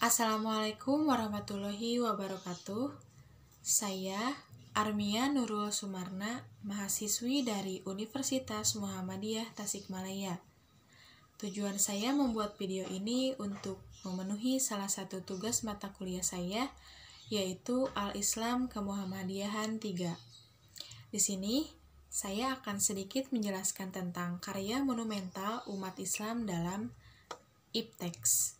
Assalamualaikum warahmatullahi wabarakatuh. Saya Armia Nurul Sumarna, mahasiswi dari Universitas Muhammadiyah Tasikmalaya. Tujuan saya membuat video ini untuk memenuhi salah satu tugas mata kuliah saya, yaitu Al-Islam Kemuhammadiyahan 3. Di sini, saya akan sedikit menjelaskan tentang karya monumental umat Islam dalam IPTEX.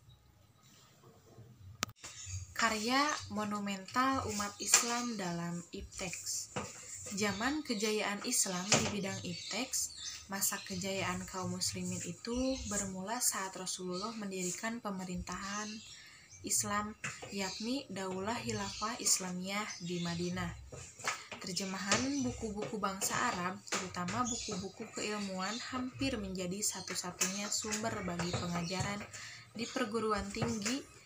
Karya monumental umat Islam dalam IPTEX. Zaman kejayaan Islam di bidang IPTEX, masa kejayaan kaum muslimin itu bermula saat Rasulullah mendirikan pemerintahan Islam, yakni Daulah Khilafah Islamiyah di Madinah. Terjemahan buku-buku bangsa Arab, terutama buku-buku keilmuan, hampir menjadi satu-satunya sumber bagi pengajaran di perguruan tinggi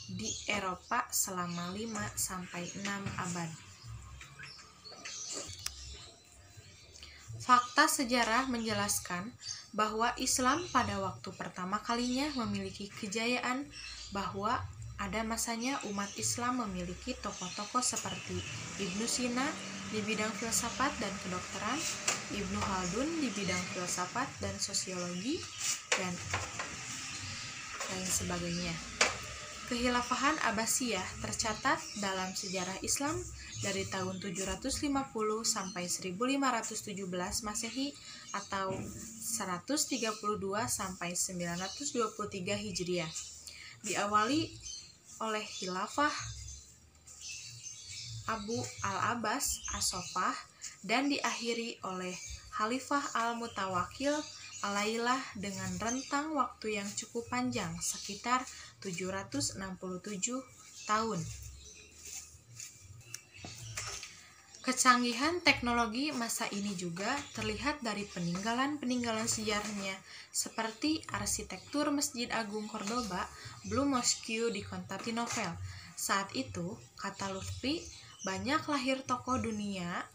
di Eropa selama 5-6 abad. Fakta sejarah menjelaskan bahwa Islam pada waktu pertama kalinya memiliki kejayaan, bahwa ada masanya umat Islam memiliki tokoh-tokoh seperti Ibnu Sina di bidang filsafat dan kedokteran, Ibnu Khaldun di bidang filsafat dan sosiologi, dan lain sebagainya. Kehilafahan Abbasiyah tercatat dalam sejarah Islam dari tahun 750 sampai 1517 Masehi atau 132 sampai 923 Hijriah. Diawali oleh Khilafah Abu al-Abbas as-Sofah dan diakhiri oleh Khalifah al-Mutawakkil alailah dengan rentang waktu yang cukup panjang, sekitar 767 tahun. Kecanggihan teknologi masa ini juga terlihat dari peninggalan-peninggalan sejarahnya, seperti arsitektur Masjid Agung Cordoba, Blue Mosque di Konstantinopel. Saat itu, kata Lutfi, banyak lahir tokoh dunia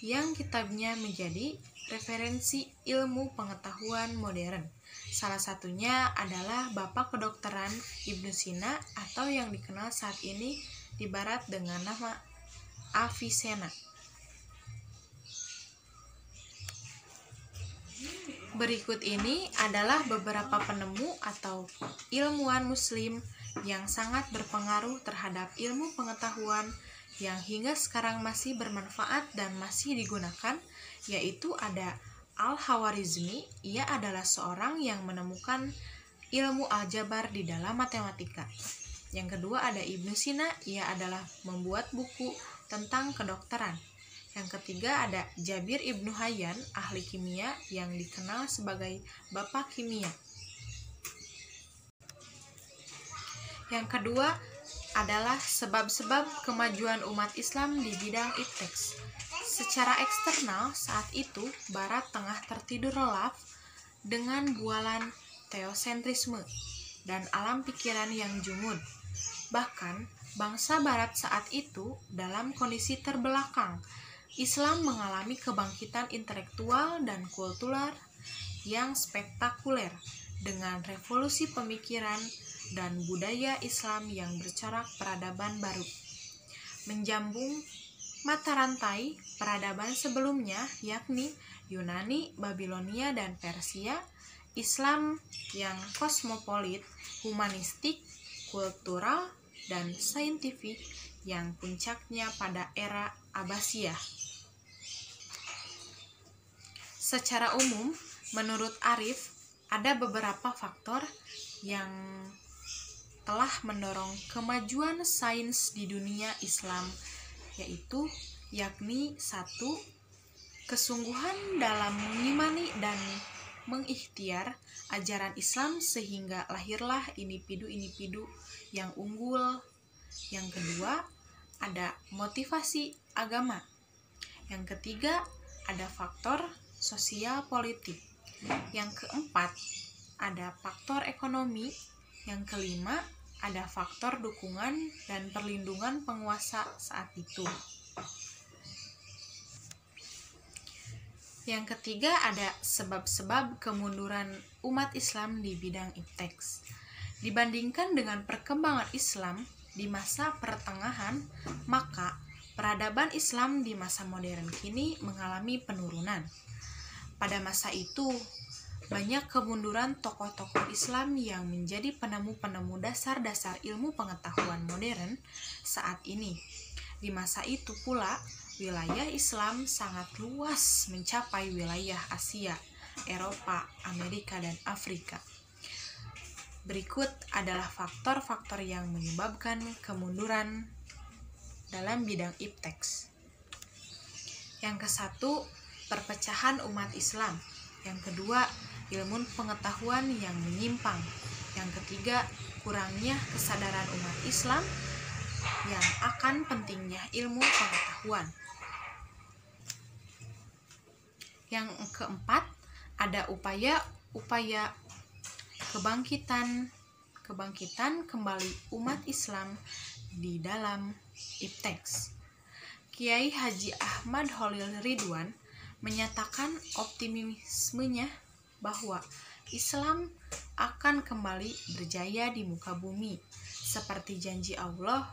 yang kitabnya menjadi referensi ilmu pengetahuan modern. Salah satunya adalah Bapak Kedokteran Ibnu Sina atau yang dikenal saat ini di barat dengan nama Avicenna. Berikut ini adalah beberapa penemu atau ilmuwan muslim yang sangat berpengaruh terhadap ilmu pengetahuan yang hingga sekarang masih bermanfaat dan masih digunakan, yaitu ada Al-Khwarizmi. Ia adalah seorang yang menemukan ilmu aljabar di dalam matematika. Yang kedua ada Ibnu Sina, ia adalah membuat buku tentang kedokteran. Yang ketiga ada Jabir Ibnu Hayyan, ahli kimia yang dikenal sebagai Bapak Kimia. Yang kedua adalah sebab-sebab kemajuan umat Islam di bidang IPTEX. Secara eksternal, saat itu Barat tengah tertidur lelap dengan bualan teosentrisme dan alam pikiran yang jumud. Bahkan, bangsa Barat saat itu dalam kondisi terbelakang. Islam mengalami kebangkitan intelektual dan kultural yang spektakuler dengan revolusi pemikiran dan budaya Islam yang bercorak peradaban baru. Menjambung mata rantai peradaban sebelumnya, yakni Yunani, Babilonia, dan Persia, Islam yang kosmopolit, humanistik, kultural, dan saintifik yang puncaknya pada era Abbasiyah. Secara umum, menurut Arif, ada beberapa faktor yang telah mendorong kemajuan sains di dunia Islam, yaitu yakni 1. Kesungguhan dalam mengimani dan mengikhtiar ajaran Islam sehingga lahirlah individu-individu yang unggul. Yang kedua, ada motivasi agama. Yang ketiga, ada faktor sosial politik. Yang keempat, ada faktor ekonomi. Yang kelima, ada faktor dukungan dan perlindungan penguasa saat itu. Yang ketiga, ada sebab-sebab kemunduran umat Islam di bidang IPTEX. Dibandingkan dengan perkembangan Islam di masa pertengahan, maka peradaban Islam di masa modern kini mengalami penurunan. Pada masa itu, banyak kemunduran tokoh-tokoh Islam yang menjadi penemu-penemu dasar-dasar ilmu pengetahuan modern saat ini. Di masa itu pula, wilayah Islam sangat luas mencapai wilayah Asia, Eropa, Amerika, dan Afrika. Berikut adalah faktor-faktor yang menyebabkan kemunduran dalam bidang ipteks. Yang ke-1, perpecahan umat Islam. Yang kedua, ilmu pengetahuan yang menyimpang. Yang ketiga, kurangnya kesadaran umat Islam yang akan pentingnya ilmu pengetahuan. Yang keempat, ada upaya kebangkitan kembali umat Islam di dalam ipteks. Kiai Haji Ahmad Khalil Ridwan menyatakan optimismenya bahwa Islam akan kembali berjaya di muka bumi seperti janji Allah.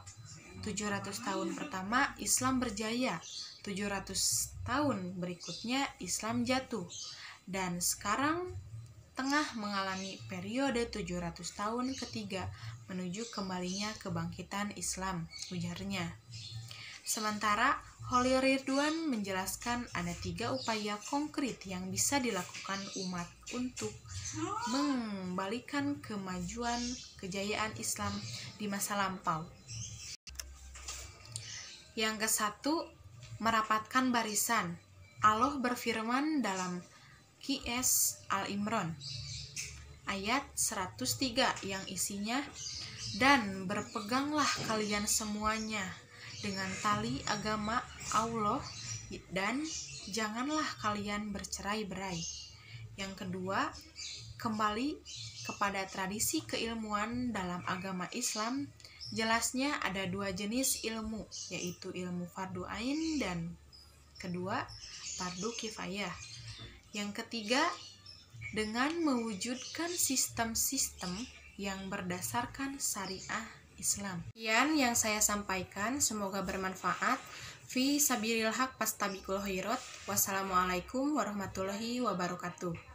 700 tahun pertama Islam berjaya, 700 tahun berikutnya Islam jatuh, dan sekarang tengah mengalami periode 700 tahun ketiga menuju kembalinya kebangkitan Islam, ujarnya. Sementara Khalil Ridwan menjelaskan ada 3 upaya konkret yang bisa dilakukan umat untuk mengembalikan kemajuan kejayaan Islam di masa lampau. Yang ke-1, merapatkan barisan. Allah berfirman dalam Qs Al-Imran ayat 103 yang isinya, "Dan berpeganglah kalian semuanya dengan tali agama Allah dan janganlah kalian bercerai-berai." Yang kedua, kembali kepada tradisi keilmuan dalam agama Islam. Jelasnya ada 2 jenis ilmu, yaitu ilmu fardu ain dan kedua fardu kifayah. Yang ketiga, dengan mewujudkan sistem-sistem yang berdasarkan syariah Islam. Sekian yang saya sampaikan, semoga bermanfaat. Fi sabilil haq fastabiqul khairat. Wassalamualaikum warahmatullahi wabarakatuh.